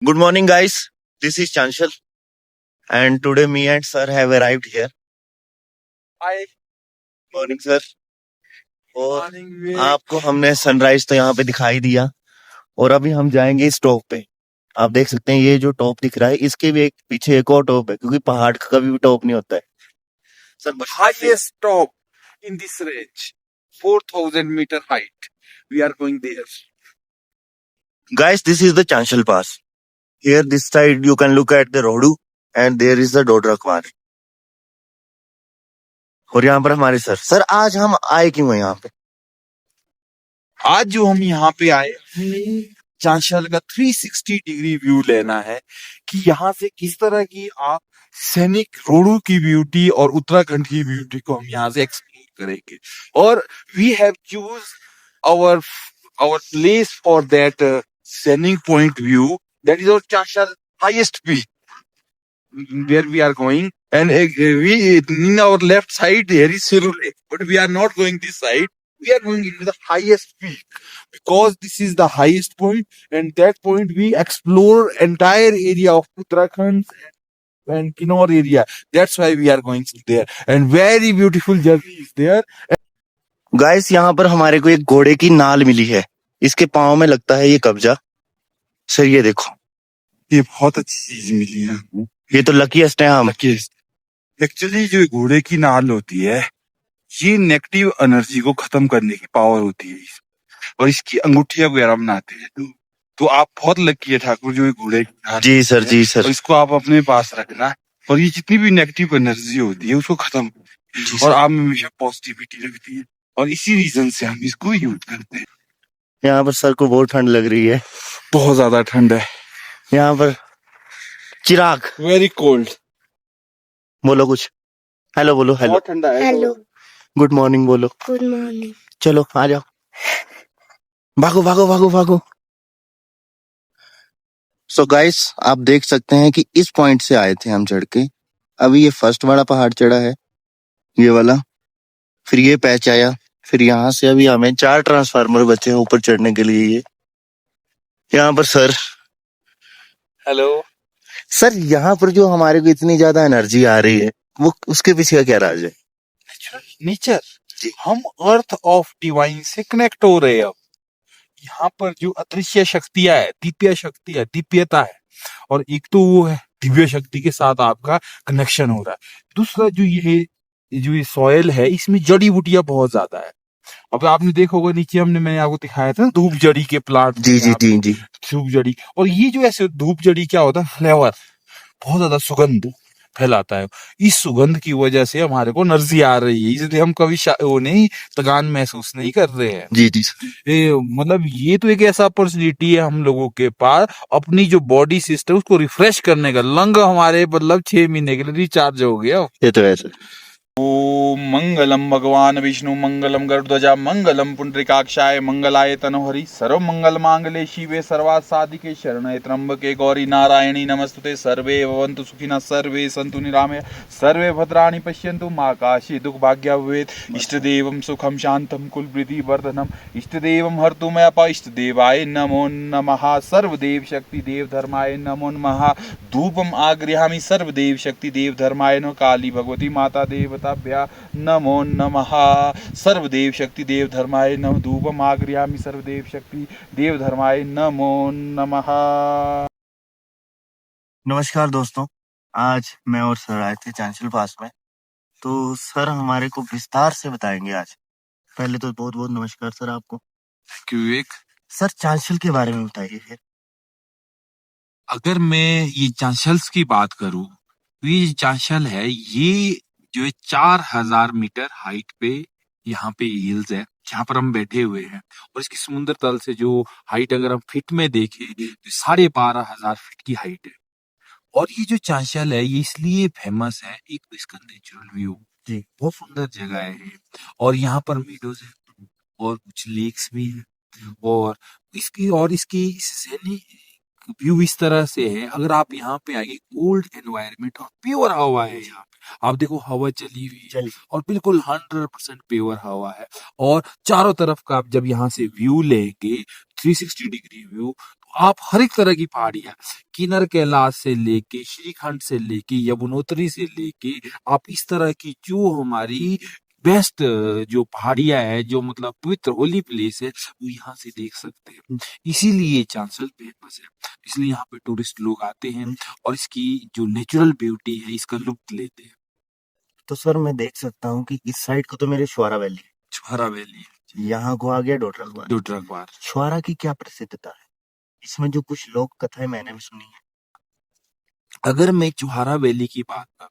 Good morning, guys. This is Chanchal, and today me and sir have arrived here. Hi. Morning, sir. और Morning, Vivek. आपको हमने sunrise तो यहाँ पे दिखाई दिया और अभी हम जाएंगे इस टॉप पे। आप देख सकते हैं ये जो टॉप दिख रहा है इसके भी एक पीछे एक और टॉप है क्योंकि पहाड़ का कभी भी टॉप नहीं होता है। Sir Highest top in this range, 4,000 meter height. We are going there. guys, this is the Chanchal Pass. Here this side you can look at the Rodu and there is the Dodrakwan. और यहाँ पर हमारे sir आज हम आए क्यों हैं यहाँ पे? आज जो हम यहाँ पे आए हमें चांशल का 360 डिग्री व्यू लेना है कि यहाँ से किस तरह की आप सैनिक रोडू की ब्यूटी और उत्तराखंड की ब्यूटी को हम यहाँ से एक्सप्लोर करेंगे और we have choose our our place for that sailing point view, that is our Chanchal highest peak where we are going, and we in our left side there is Siru Lake, but we are not going this side. We are going into the highest peak because this is the highest point, and that point we explore entire area of Uttarakhand and Kinnaur area. That's why we are going there, and very beautiful journey is there. Guys यहाँ पर हमारे को एक घोड़े की नाल मिली है, इसके पाँव में लगता है ये कब्जा। सर ये देखो, ये बहुत अच्छी चीज मिली है हमको। ये तो लकीएस्ट है हम। एक्चुअली जो घोड़े की नाल होती है ये नेगेटिव एनर्जी को खत्म करने की पावर होती है और इसकी अंगूठियां वगैरह बनाते हैं। तो आप बहुत लकी है ठाकुर जो ये घोड़े की नाल जी सर, जी सर। और इसको आप अपने पास रखना और ये जितनी भी नेगेटिव एनर्जी होती है उसको खत्म और आप में हमेशा पॉजिटिविटी रखती है और इसी रीजन से हम इसको यूज करते हैं। यहाँ पर सर को बहुत ठंड लग रही है, बहुत ज्यादा ठंड है यहाँ पर। चिराग वेरी कोल्ड, बोलो कुछ। हेलो बोलो। हेलो, बहुत ठंडा है। हेलो, गुड मॉर्निंग बोलो। Good morning. चलो आ जाओ, भागो भागो भागो भागो। सो गाइस आप देख सकते हैं कि इस पॉइंट से आए थे हम चढ़ के। अभी ये फर्स्ट वाला पहाड़ चढ़ा है, ये वाला, फिर ये पैच आया, फिर यहाँ से अभी हमें 4 ट्रांसफार्मर बचे हैं ऊपर चढ़ने के लिए। ये यहाँ पर सर, हेलो सर यहाँ पर जो हमारे को इतनी ज्यादा एनर्जी आ रही है वो उसके पीछे का क्या राज है? नेचर, हम अर्थ ऑफ डिवाइन से कनेक्ट हो रहे हैं। अब यहाँ पर जो अदृश्य शक्तियां है, दिव्य शक्ति है, दिव्यता है, और एक तो वो है दिव्य शक्ति के साथ आपका कनेक्शन हो रहा है। दूसरा जो ये सॉयल है इसमें जड़ी बूटियां बहुत ज्यादा है। अब आपने देखा होगा नीचे मैंने आपको दिखाया था धूप जड़ी के प्लांट। जी जी जी जी। धूप जड़ी, और ये जो ऐसे धूप जड़ी क्या होता है, फ्लेवर, बहुत ज्यादा सुगंध फैलाता है। इस सुगंध की वजह से हमारे को एनर्जी आ रही है, इसलिए हम कभी वो नहीं थकान महसूस नहीं कर रहे हैं। जी जी। मतलब ये तो एक ऐसा अपॉर्चुनिटी है हम लोगों के पास अपनी जो बॉडी सिस्टम उसको रिफ्रेश करने का। लंग हमारे मतलब 6 महीने के लिए रिचार्ज हो गया। ये तो है सर। ओम मंगलम भगवान विष्णु मंगलम गरुड़ध्वजा मंगलम पुंडरीकाक्षाय मंगलाय तनोहरि सर्व मंगल मांगले शिवे सर्वार्थ साधिके शरण्ये त्र्यंबके गौरी नारायणी नमस्तुते। सर्वे भवन्तु सुखिनः सर्वे सन्तु निरामया सर्वे भद्राणि पश्यन्तु मा काशि दुख भाग्य भवेत्। इष्टदेवं सुखं शान्तं कुलवृद्धि वर्धनम् इष्टदेवं हर्तु मया पा इष्टदेवाय नमो नमः। सर्वदेव शक्ति देव धर्माय नमो नमः। धूपम आगृह्यामि सर्वदेव शक्ति देव धर्माय नमः। काली भगवती माता देवताभ्या नमो नमः। सर्वदेव शक्ति देव धर्माय नमः। धूपम आगृह्यामि सर्वदेव शक्ति देव धर्माय नमो नमः। नमस्कार दोस्तों, आज मैं और सर आए थे चांचल पास में, तो सर हमारे को विस्तार से बताएंगे आज। पहले तो बहुत बहुत नमस्कार सर आपको। विवेक, सर चांचल के बारे में बताइए फिर। अगर मैं ये चांशल्स की बात करूं तो ये चांशल है, ये जो 4000 मीटर हाइट पे यहाँ पे हिल्स है जहाँ पर हम बैठे हुए हैं, और इसकी समुद्र तल से जो हाइट अगर हम फीट में देखें तो 12,500 फीट की हाइट है। और ये जो चांशल है ये इसलिए फेमस है, एक तो इसका नेचुरल व्यू जी, बहुत सुंदर जगह है, और यहाँ पर मीडोज है और कुछ लेक्स भी है, और इसकी व्यू इस तरह से है। अगर आप यहाँ पे आएंगे, कोल्ड एनवायरनमेंट और प्योर हवा है यहाँ पे। आप देखो हवा चली हुई है और बिल्कुल 100% प्योर हवा है, और चारों तरफ का आप जब यहाँ से व्यू लेंगे 360 डिग्री व्यू, तो आप हर एक तरह की पहाड़ियां, किन्नर कैलाश से लेके श्रीखंड से लेके यमुनोत्री से लेके आप इस तरह की जो हमारी बेस्ट जो पहाड़ियां है, जो मतलब पवित्र होली प्लेस है, वो यहाँ से देख सकते हैं। इसीलिए चांशल फेमस है, इसलिए यहाँ पे टूरिस्ट लोग आते हैं और इसकी जो नेचुरल ब्यूटी है इसका लुत्फ लेते हैं। तो सर मैं देख सकता हूँ कि इस साइड को तो मेरे श्वारा वैली है, छुहारा वैली, यहाँ को आ गया डोडरगवार। डोडरगवार। श्वारा की क्या प्रसिद्धता है? इसमें जो कुछ लोक कथाएं मैंने भी सुनी है। अगर मैं चुहारा वैली की बात करूं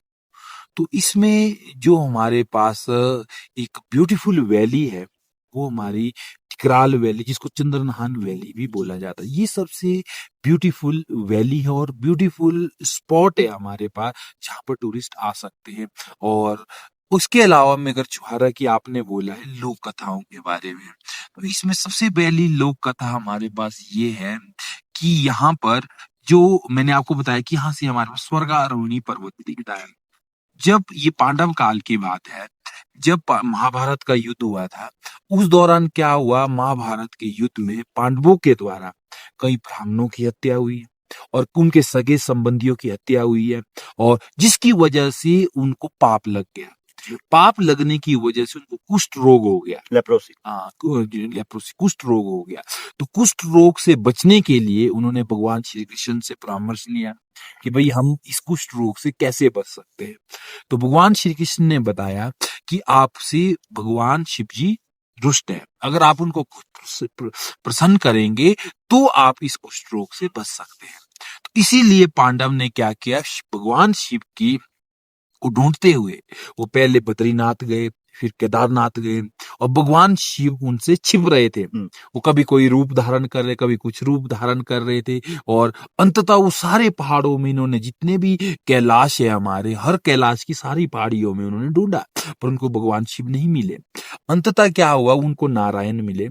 तो इसमें जो हमारे पास एक ब्यूटीफुल वैली है वो हमारी टिकराल वैली, जिसको चंद्रनहान वैली भी बोला जाता है। ये सबसे ब्यूटीफुल वैली है और ब्यूटीफुल स्पॉट है हमारे पास जहाँ पर टूरिस्ट आ सकते हैं। और उसके अलावा में अगर चुहारा की आपने बोला है लोक कथाओं के बारे में, तो इसमें सबसे पहली लोक कथा हमारे पास ये है कि यहाँ पर जो मैंने आपको बताया कि यहाँ से हमारे पास स्वर्गारोहिणी पर्वत दिखता है। जब ये पांडव काल की बात है, जब महाभारत का युद्ध हुआ था, उस दौरान क्या हुआ, महाभारत के युद्ध में पांडवों के द्वारा कई ब्राह्मणों की हत्या हुई है और उनके सगे संबंधियों की हत्या हुई है, और जिसकी वजह से उनको पाप लग गया। पाप लगने की वजह से उनको कुष्ठ रोग हो गया, लेप्रोसी। हाँ, लेप्रोसी, कुष्ठ रोग हो गया। तो कुष्ठ रोग से बचने के लिए उन्होंने भगवान श्री कृष्ण से परामर्श लिया कि भाई हम इस कुष्ठ रोग से कैसे बच सकते हैं। तो भगवान श्री कृष्ण ने बताया कि आपसे भगवान शिव जी रुष्ट है, अगर आप उनको प्रसन्न करेंगे तो आप इस कुष्ठ रोग से बच सकते हैं। तो इसीलिए पांडव ने क्या किया, भगवान शिव की को ढूंढते हुए वो पहले बद्रीनाथ गए, फिर केदारनाथ गए, और भगवान शिव उनसे छिप रहे थे। वो कभी कोई रूप धारण कर रहे, कभी कुछ रूप धारण कर रहे थे, और अंततः वो सारे पहाड़ों में इन्होंने जितने भी कैलाश है हमारे, हर कैलाश की सारी पहाड़ियों में उन्होंने ढूंढा, पर उनको भगवान शिव नहीं मिले। अंततः क्या हुआ, उनको नारायण मिले,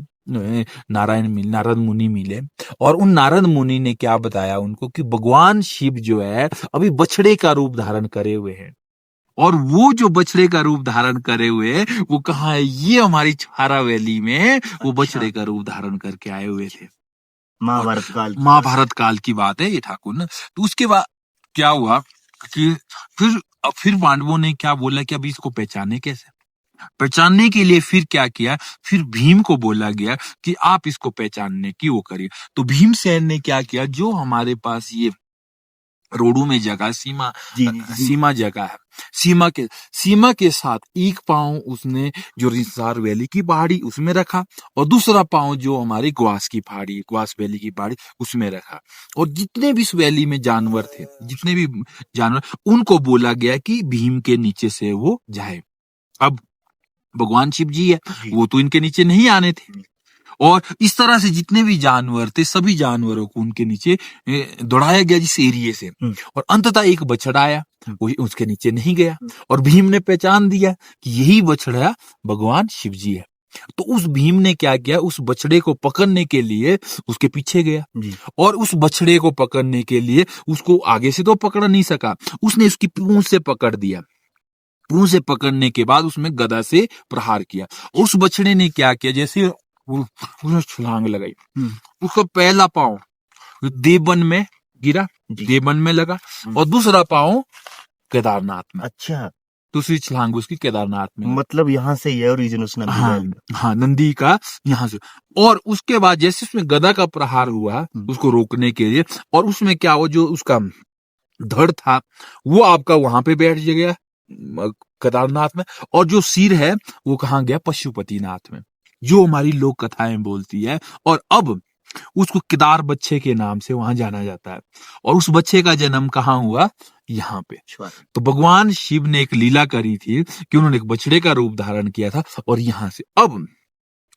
नारद मुनि मिले, और उन नारद मुनि ने क्या बताया उनको कि भगवान शिव जो है अभी बछड़े का रूप धारण करे हुए हैं, और वो जो बछड़े का रूप धारण करे हुए हैं वो कहाँ है, ये हमारी छुहारा वैली में वो बछड़े का रूप धारण करके आए हुए थे। महाभारत काल की बात है ये ठाकुर ना। तो उसके बाद क्या हुआ कि फिर पांडवों ने क्या बोला कि अभी इसको पहचाने कैसे, पहचानने के लिए फिर क्या किया, फिर भीम को बोला गया कि आप इसको पहचानने की वो करिए। तो भीमसेन ने क्या किया, जो हमारे पास ये रोडू में जगह सीमा जगह है, सीमा के साथ एक पांव उसने जो रिसार वैली की पहाड़ी उसमें रखा, और दूसरा पांव जो हमारी ग्वास की पहाड़ी, ग्वास वैली की पहाड़ी उसमें रखा, और जितने भी इस वैली में जानवर थे, जितने भी जानवर, उनको बोला गया कि भीम के नीचे से वो जाए। अब भगवान शिव जी है, वो तो इनके नीचे नहीं आने थे, और इस तरह से जितने भी जानवर थे सभी जानवरों को उनके नीचे दौड़ाया गया जिस एरिया से, और अंततः एक बछड़ा आया, वो उसके नीचे नहीं गया, और भीम ने पहचान दिया कि यही बछड़ा भगवान शिव जी है। तो उस भीम ने क्या किया, उस बछड़े को पकड़ने के लिए उसके पीछे गया, और उस बछड़े को पकड़ने के लिए उसको आगे से तो पकड़ नहीं सका, उसने उसकी पूंछ से पकड़ दिया। पूंछ से पकड़ने के बाद उसमें गदा से प्रहार किया। उस बछड़े ने क्या किया, जैसे उसने छलांग लगाई, उसका पहला पांव देवन में गिरा, देवन में लगा, और दूसरा पांव केदारनाथ में। अच्छा, दूसरी छलांग उसकी केदारनाथ में। मतलब यहाँ से ये ओरिजिन उस नंदी हाँ, नंदी का यहाँ से। और उसके बाद जैसे उसमें गदा का प्रहार हुआ उसको रोकने के लिए, और उसमें क्या हुआ, जो उसका धड़ था वो आपका वहां पे बैठ गया केदारनाथ में, और जो सिर है वो कहाँ गया, पशुपतिनाथ में, जो हमारी लोक कथाएं बोलती है। और अब उसको केदार बच्चे के नाम से वहां जाना जाता है, और उस बच्चे का जन्म कहाँ हुआ, यहाँ पे। तो भगवान शिव ने एक लीला करी थी कि उन्होंने एक बछड़े का रूप धारण किया था, और यहां से अब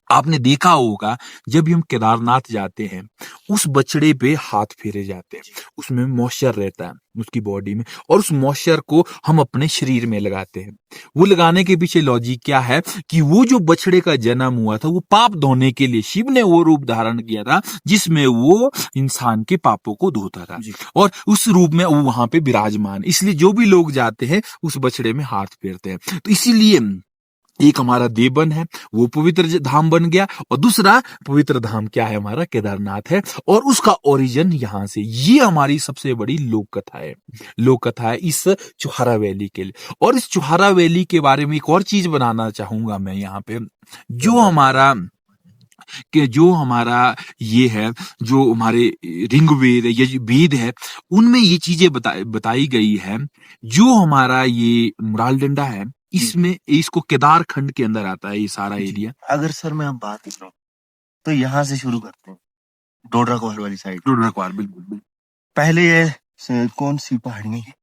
आपने देखा होगा जब हम केदारनाथ जाते हैं उस बछड़े पे हाथ फेरे जाते हैं, उसमें मॉइस्चर रहता है उसकी बॉडी में, और उस मॉइस्चर को हम अपने शरीर में लगाते हैं। वो लगाने के पीछे लॉजिक क्या है कि वो जो बछड़े का जन्म हुआ था वो पाप धोने के लिए शिव ने वो रूप धारण किया था जिसमें वो इंसान के पापों को धोता था, और उस रूप में वो वहां पे विराजमान, इसलिए जो भी लोग जाते हैं उस बछड़े में हाथ फेरते हैं। तो इसीलिए एक हमारा देवबन है, वो पवित्र धाम बन गया, और दूसरा पवित्र धाम क्या है, हमारा केदारनाथ है, और उसका ओरिजिन यहाँ से। ये हमारी सबसे बड़ी लोक कथा है इस चुहारा वैली के लिए। और इस चुहारा वैली के बारे में एक और चीज बनाना चाहूंगा मैं यहाँ पे, जो हमारा ये है, जो हमारे ऋग्वेद या जो वेद है, उनमें ये चीजें बताई गई है। जो हमारा ये मुराल डंडा है, इसमें इसको केदार खंड के अंदर आता है ये सारा एरिया। अगर सर मैं अब बात करूं तो यहाँ से शुरू करते हैं, डोडरा कुआर वाली साइड। डोडरा कुआर, बिल्कुल। पहले ये कौन सी पहाड़ी है?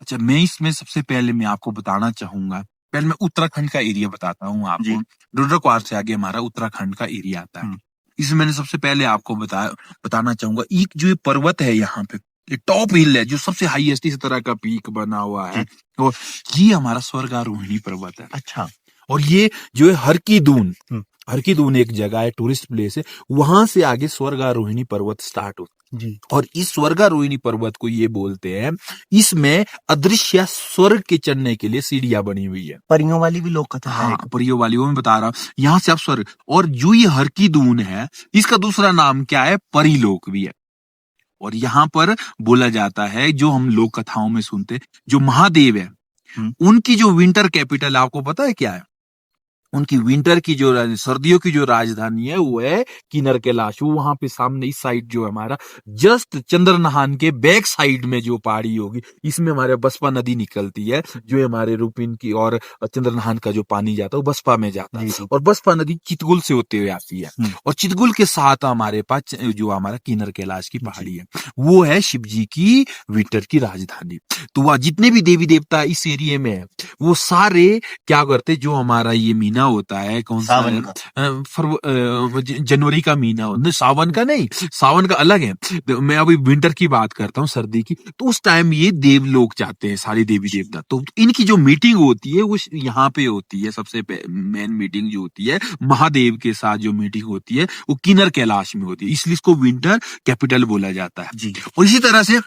अच्छा, मैं इसमें सबसे पहले मैं आपको बताना चाहूंगा, पहले मैं उत्तराखंड का एरिया बताता हूँ आपको। डोडरा कुआर से आगे हमारा उत्तराखंड का एरिया आता है। इसमें मैंने सबसे पहले आपको बताना चाहूंगा, एक जो ये पर्वत है यहाँ पे, ये टॉप हिल है जो सबसे हाईएस्ट इस तरह का पीक बना हुआ है, और ये हमारा स्वर्गारोहिणी पर्वत है। अच्छा। और ये जो है हर की दून एक जगह है, टूरिस्ट प्लेस है, वहां से आगे स्वर्गारोहिणी पर्वत स्टार्ट होता है जी। और इस स्वर्गारोहिणी पर्वत को ये बोलते हैं, इसमें अदृश्य स्वर्ग के चढ़ने के लिए सीढ़ियां बनी हुई है। परियों वाली भी लोक कथा है। हाँ, परियों वाली, वो मैं बता रहा हूँ। यहाँ से आप स्वर्ग, और जो ये हर की दून है, इसका दूसरा नाम क्या है, परिलोक भी है। और यहाँ पर बोला जाता है, जो हम लोक कथाओं में सुनते, जो महादेव है, उनकी जो विंटर कैपिटल आपको पता है क्या है? उनकी विंटर की जो सर्दियों की जो राजधानी है वो है किन्नर कैलाश। वो वहां पे सामने इस साइड जो हमारा जस्ट चंद्रनहान के बैक साइड में जो पहाड़ी होगी, इसमें हमारे बसपा नदी निकलती है, जो हमारे रूपिन की और चंद्रनहान का जो पानी जाता है वो बसपा में जाता है, और बसपा नदी चितगुल से होते हुए आती है। और चितगुल के साथ हमारे पास जो हमारा किन्नर कैलाश की पहाड़ी है, वो है शिव जी की विंटर की राजधानी। तो वह जितने भी देवी देवता इस एरिया में है, वो सारे क्या करते, जो हमारा ये महीना होता है, कौन सा, जनवरी का महीना होता है, सावन का नहीं, सावन का अलग है, तो मैं अभी विंटर की बात करता हूँ, सर्दी की। तो उस टाइम ये देवलोक जाते हैं सारे देवी देवता, तो इनकी जो मीटिंग होती है वो यहाँ पे होती है। सबसे मेन मीटिंग जो होती है महादेव के साथ, जो मीटिंग होती है वो किन्नर कैलाश में होती है, इसलिए इसको विंटर कैपिटल बोला जाता है जी। और इसी तरह से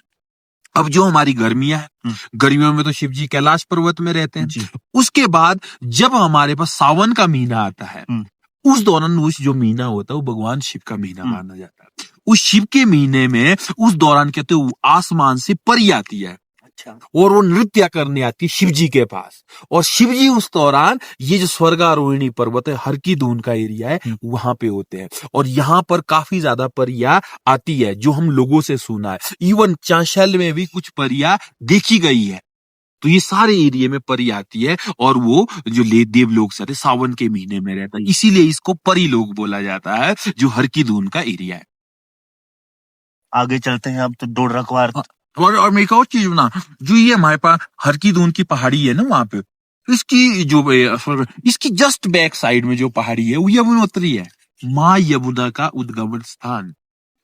अब जो हमारी गर्मियां हैं, गर्मियों में तो शिव जी कैलाश पर्वत में रहते हैं। उसके बाद जब हमारे पास सावन का महीना आता है, उस दौरान उस जो महीना होता है वो भगवान शिव का महीना माना जाता है। उस शिव के महीने में उस दौरान कहते हैं आसमान से परी आती है, और वो नृत्य करने आती है शिव जी के पास। और शिव जी उस दौरान ये जो स्वर्गारोहिणी पर्वत है, हर की दून का एरिया है, वहां पे होते हैं। और यहाँ पर काफी ज्यादा परियां आती है, जो हम लोगों से सुना है। इवन चांशल में भी कुछ परियां देखी गई है। तो ये सारे एरिया में परी आती है, और वो जो देवलोक से सावन के महीने में रहता है, इसीलिए इसको परिलोक बोला जाता है, जो हर की दून का एरिया है। आगे चलते हैं अब तो डोडरा कुआर। और मैं एक और चीज बना, जो ये हमारे पास हर की दून की पहाड़ी है ना, वहां पे इसकी जो इसकी जस्ट बैक साइड में जो पहाड़ी है वो यमुनोत्री है। माँ यमुना का उद्गमन स्थान,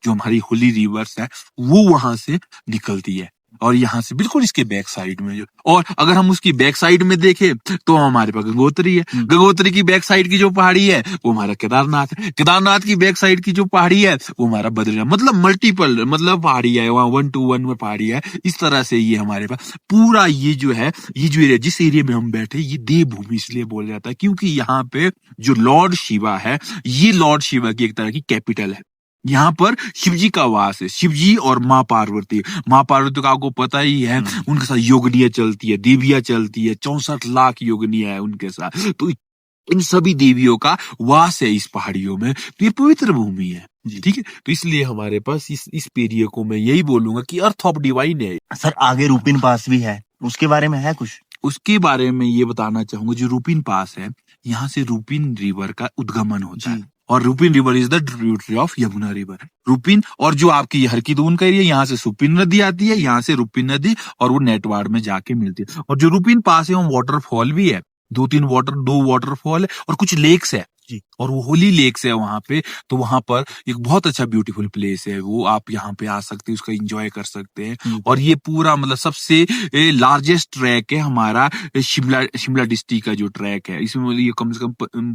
जो हमारी होली रिवर्स है, वो वहां से निकलती है। और यहाँ से बिल्कुल इसके बैक साइड में जो, और अगर हम उसकी बैक साइड में देखें तो हमारे पास गंगोत्री है। गंगोत्री की बैक साइड की जो पहाड़ी है वो हमारा केदारनाथ है। केदारनाथ की बैक साइड की जो पहाड़ी है वो हमारा बद्रीनाथ। मतलब मल्टीपल, मतलब पहाड़ी है, वहाँ 1 to 1 में पहाड़ी है। इस तरह से ये हमारे पास पूरा ये जो है, ये जो एरिया, जिस एरिया में हम बैठे, ये देवभूमि इसलिए बोला जाता है क्योंकि यहाँ पे जो लॉर्ड शिवा है, ये लॉर्ड शिवा की एक तरह की कैपिटल है। यहाँ पर शिव जी का वास है, शिव जी और माँ पार्वती का आपको पता ही है, उनके साथ योगनियां चलती है, देवियां चलती है, 64 लाख योगनियां है उनके साथ। तो इन सभी देवियों का वास है इस पहाड़ियों में, तो ये पवित्र भूमि है, ठीक है। तो इसलिए हमारे पास इस एरिया को मैं यही बोलूंगा कि अर्थ ऑफ डिवाइन है। सर आगे रूपिन पास भी है, उसके बारे में है कुछ? उसके बारे में ये बताना चाहूंगा, जो रूपिन पास है, यहाँ से रूपिन रिवर का उद्गमन होता है, और Rupin river is the tributary of Yamuna river. Rupin, और जो आपकी हर की दून का एरिया, यहाँ से सुपिन नदी आती है, यहाँ से रूपिन नदी, और वो नेटवाड़ में जाके मिलती है। और जो रूपिन पास है, वो वाटरफॉल भी है, 2 वाटरफॉल है, और कुछ लेक्स है जी। और वो होली लेक्स है वहां पे। तो वहां पर एक बहुत अच्छा ब्यूटीफुल प्लेस है, वो आप यहाँ पे आ सकते हैं, उसका एंजॉय कर सकते हैं। और ये पूरा मतलब सबसे लार्जेस्ट ट्रैक है हमारा शिमला डिस्ट्रिक्ट का जो ट्रैक है, इसमें ये कम से कम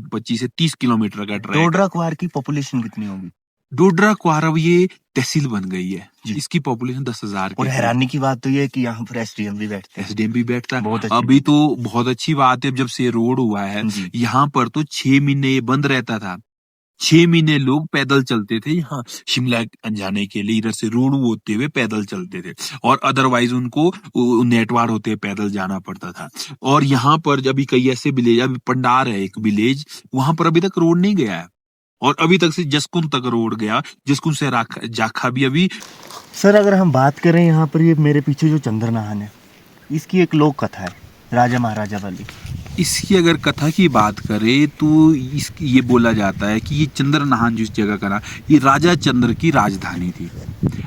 25 से 30 किलोमीटर का ट्रैक। डोडरा कुआर की पॉपुलेशन कितनी होगी? डोडरा क्वार अब ये तहसील बन गई है। जी। इसकी पॉपुलेशन 10,000 और की है। हैरानी की बात तो ये है कि यहाँ पर एसडीएम भी बैठते हैं। एसडीएम भी बैठता है। बहुत अच्छी अभी बात तो बहुत अच्छी बात है, जब से रोड हुआ है जी। यहाँ पर तो 6 महीने ये बंद रहता था। 6 महीने लोग पैदल चलते थे यहाँ शिमला जाने के लिए, इधर से रोड होते हुए पैदल चलते थे और अदरवाइज उनको नेटवार होते हुए पैदल जाना पड़ता था। और यहाँ पर अभी कई ऐसे विलेज, अभी पंडार है एक विलेज, वहां पर अभी तक रोड नहीं गया है और अभी तक से जसकुंड तक रोड गया, जसकुंड से जाखा भी अभी। सर अगर हम बात करें यहाँ पर, ये मेरे पीछे जो चंद्रनाहन है, इसकी एक लोक कथा है राजा महाराजा वाली। इसकी अगर कथा की बात करें तो ये बोला जाता है कि ये चंद्रनाहन जिस जगह का ना, ये राजा चंद्र की राजधानी थी।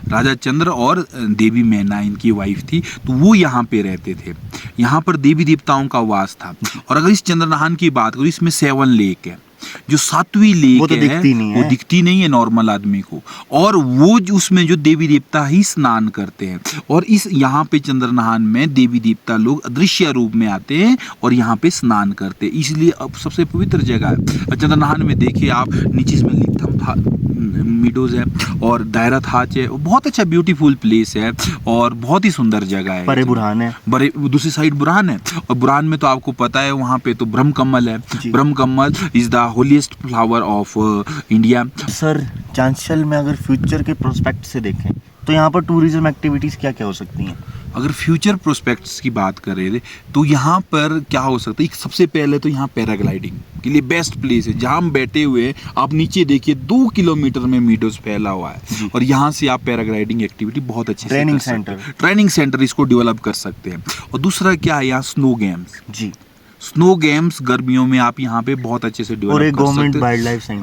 राजा चंद्र और देवी मैना इनकी वाइफ थी, तो वो यहाँ पे रहते थे। यहाँ पर देवी देवताओं का वास था। और अगर इस चंद्रनाहन की बात करूँ, इसमें 7 लेक है। जो 7वीं वो लेक तो है दिखती नहीं वो है। दिखती नहीं है नॉर्मल आदमी को, और वो उसमें जो देवी देवता ही स्नान करते हैं। और इस यहाँ पे चंद्रनाहन में देवी देवता लोग अदृश्य रूप में आते हैं और यहाँ पे स्नान करते हैं, इसलिए अब सबसे पवित्र जगह है। चंद्रनाहन में देखिए आप, नीचे इसमें लिथम था मीडोज है और दायरा थाच है, बहुत अच्छा ब्यूटीफुल प्लेस है और बहुत ही सुंदर जगह है। परे बुरहान है, बड़े दूसरी साइड बुरहान है, और बुरहान में तो आपको पता है वहाँ पे तो ब्रह्म कमल है। जी। Brahma Kamal is the holiest flower of India. Sir चांशल में अगर फ्यूचर के प्रोस्पेक्ट से देखें तो यहाँ पर टूरिज्म एक्टिविटीज क्या क्या हो सकती हैं? अगर फ्यूचर प्रोस्पेक्ट्स की बात करें तो यहाँ पर क्या हो सकता है, सबसे पहले तो यहाँ पैराग्लाइडिंग के लिए बेस्ट प्लेस है। जहाँ हम बैठे हुए हैं, आप नीचे देखिए 2 किलोमीटर में मीडोज फैला हुआ है और यहाँ से आप पैराग्लाइडिंग एक्टिविटी बहुत अच्छे से ट्रेनिंग कर सकते हैं। सेंटर। ट्रेनिंग सेंटर इसको डेवलप कर सकते हैं। और दूसरा क्या है, यहाँ स्नो गेम्स। जी। स्नो गेम्स गर्मियों में आप यहाँ पे बहुत अच्छे से और डेवलप एक कर सकते गवर्नमेंट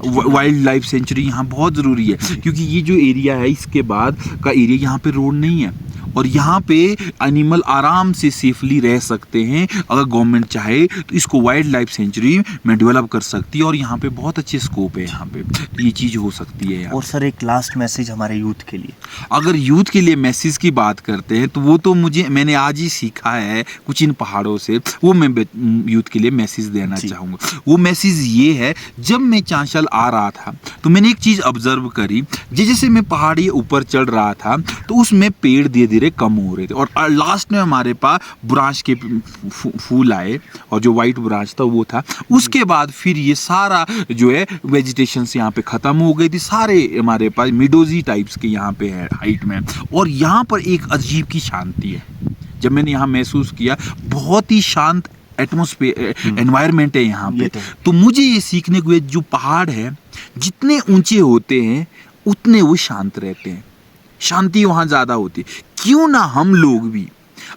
हैं। वाइल्ड लाइफ सेंचुरी यहाँ बहुत जरूरी है, क्योंकि ये जो एरिया है इसके बाद का एरिया, यहाँ पे रोड नहीं है और यहाँ पे एनिमल आराम से सेफली रह सकते हैं। अगर गवर्नमेंट चाहे तो इसको वाइल्ड लाइफ सेंचुरी में डेवलप कर सकती है और यहाँ पे बहुत अच्छे स्कोप है यहाँ पे, तो ये चीज हो सकती है यहाँ। और सर एक लास्ट मैसेज हमारे यूथ के लिए। अगर यूथ के लिए मैसेज की बात करते हैं तो वो तो मैंने आज ही सीखा है कुछ इन पहाड़ों से, वो मैं यूथ के लिए मैसेज देना चाहूँगा। वो मैसेज ये है, जब मैं चांशल आ रहा था तो मैंने एक चीज़ ऑब्जर्व करी, जैसे मैं पहाड़ी ऊपर चढ़ रहा था तो उसमें पेड़ धीरे धीरे कम हो रहे थे और लास्ट में हमारे पास बुरांश के फूल आए और जो वाइट बुरांश था वो था। उसके बाद फिर ये सारा जो है वेजिटेशन यहाँ पे खत्म हो गई थी, सारे हमारे पास मिडोजी टाइप्स के यहाँ पे है हाइट में। और यहाँ पर एक अजीब की शांति है, जब मैंने यहाँ महसूस किया, बहुत ही शांत एटमॉस्फेयर एनवायरनमेंट है यहाँ पे। तो मुझे ये सीखने को, जो पहाड़ है जितने ऊंचे होते हैं उतने वो शांत रहते हैं, शांति वहाँ ज़्यादा होती है। क्यों ना हम लोग भी,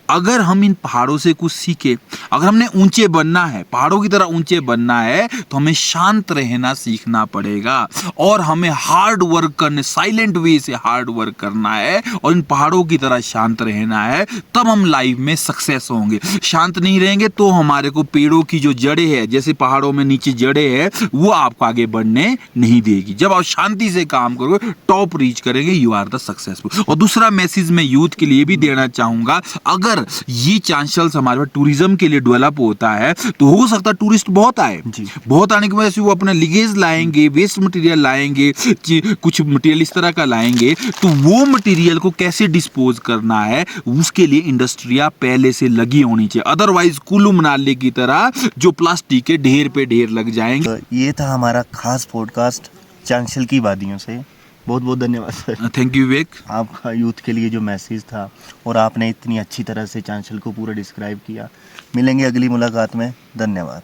अगर हम इन पहाड़ों से कुछ सीखे, अगर हमने ऊंचे बनना है, पहाड़ों की तरह ऊंचे बनना है, तो हमें शांत रहना सीखना पड़ेगा और हमें हार्ड वर्क करने, साइलेंट वे से हार्ड वर्क करना है और इन पहाड़ों की तरह शांत रहना है, तब हम लाइफ में सक्सेस होंगे। शांत नहीं रहेंगे तो हमारे को पेड़ों की जो जड़ें है, जैसे पहाड़ों में नीचे जड़ें है, वो आपको आगे बढ़ने नहीं देगी। जब आप शांति से काम करोगे, टॉप रीच करेंगे, यू आर द सक्सेसफुल। और दूसरा मैसेज मैं यूथ के लिए भी देना चाहूंगा, अगर ये चांशल्स हमारे पास टूरिज्म के लिए डेवलप होता है तो हो सकता है टूरिस्ट बहुत आए, बहुत आने की वजह से वो अपना लिगेज लाएंगे, वेस्ट मटेरियल लाएंगे, कुछ मटेरियल इस तरह का लाएंगे, तो वो मटेरियल को कैसे डिस्पोज करना है उसके लिए इंडस्ट्रियां पहले से लगी होनी चाहिए। अदरवाइज कुल्लू मनाली की तरह जो प्लास्टिक के ढेर पे ढेर लग जाएंगे। तो ये था हमारा खास पॉडकास्ट चांशल की वादियों से। बहुत बहुत धन्यवाद सर। थैंक यू विवेक। आपका यूथ के लिए जो मैसेज था और आपने इतनी अच्छी तरह से चांशल को पूरा डिस्क्राइब किया। मिलेंगे अगली मुलाकात में। धन्यवाद।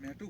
मैं तो